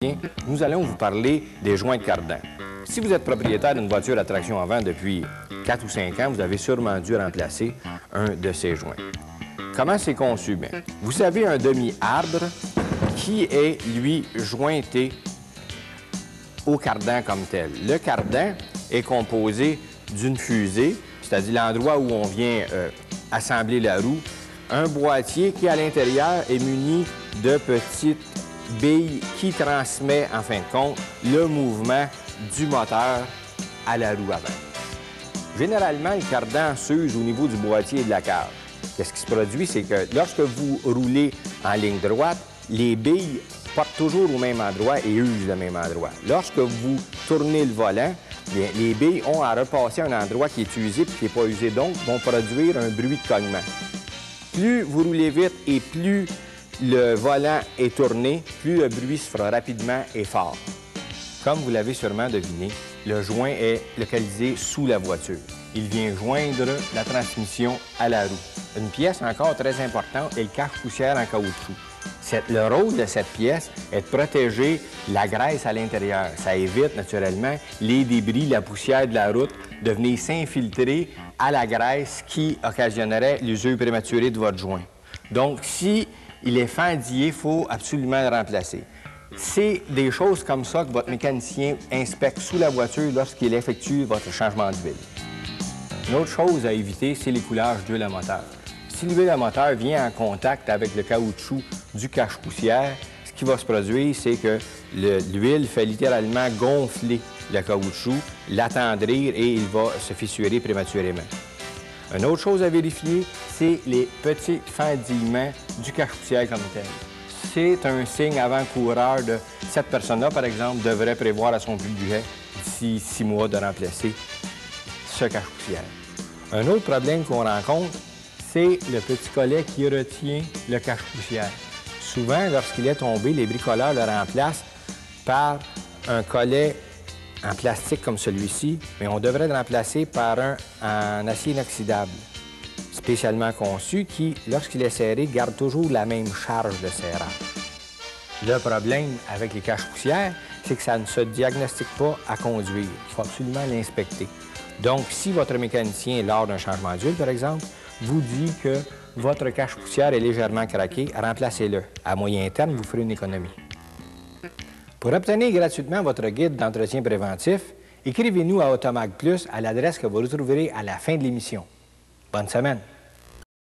Bien, nous allons vous parler des joints de cardan. Si vous êtes propriétaire d'une voiture à traction avant depuis 4 ou 5 ans, vous avez sûrement dû remplacer un de ces joints. Comment c'est conçu? Bien, vous avez un demi-arbre qui est, lui, jointé au cardan comme tel. Le cardan est composé d'une fusée, c'est-à-dire l'endroit où on vient assembler la roue, un boîtier qui, à l'intérieur, est muni de petites billes qui transmet, en fin de compte, le mouvement du moteur à la roue avant. Généralement, le cardan s'use au niveau du boîtier et de la cave. Qu'est-ce qui se produit? C'est que lorsque vous roulez en ligne droite, les billes portent toujours au même endroit et usent le même endroit. Lorsque vous tournez le volant, bien, les billes ont à repasser à un endroit qui est usé et qui n'est pas usé, donc vont produire un bruit de cognement. Plus vous roulez vite et plus le volant est tourné, plus le bruit se fera rapidement et fort. Comme vous l'avez sûrement deviné, le joint est localisé sous la voiture. Il vient joindre la transmission à la roue. Une pièce encore très importante est le cache-poussière en caoutchouc. Le rôle de cette pièce est de protéger la graisse à l'intérieur. Ça évite naturellement les débris, la poussière de la route de venir s'infiltrer à la graisse qui occasionnerait l'usure prématurée de votre joint. Donc, si il est fendillé, il faut absolument le remplacer. C'est des choses comme ça que votre mécanicien inspecte sous la voiture lorsqu'il effectue votre changement d'huile. Une autre chose à éviter, c'est l'écoulage d'huile à moteur. Si l'huile à moteur vient en contact avec le caoutchouc du cache-poussière, ce qui va se produire, c'est que l'huile fait littéralement gonfler le caoutchouc, l'attendrir et il va se fissurer prématurément. Une autre chose à vérifier, c'est les petits fendillements du cache-poussière comme tel. C'est un signe avant-coureur de cette personne-là, par exemple, devrait prévoir à son budget d'ici 6 mois de remplacer ce cache-poussière. Un autre problème qu'on rencontre, c'est le petit collet qui retient le cache-poussière. Souvent, lorsqu'il est tombé, les bricoleurs le remplacent par un collet en plastique comme celui-ci, mais on devrait le remplacer par un en acier inoxydable, spécialement conçu, qui, lorsqu'il est serré, garde toujours la même charge de serrage. Le problème avec les cache-poussières, c'est que ça ne se diagnostique pas à conduire. Il faut absolument l'inspecter. Donc, si votre mécanicien, lors d'un changement d'huile, par exemple, vous dit que votre cache-poussière est légèrement craqué, remplacez-le. À moyen terme, vous ferez une économie. Pour obtenir gratuitement votre guide d'entretien préventif, écrivez-nous à Automag Plus à l'adresse que vous retrouverez à la fin de l'émission. Bonne semaine!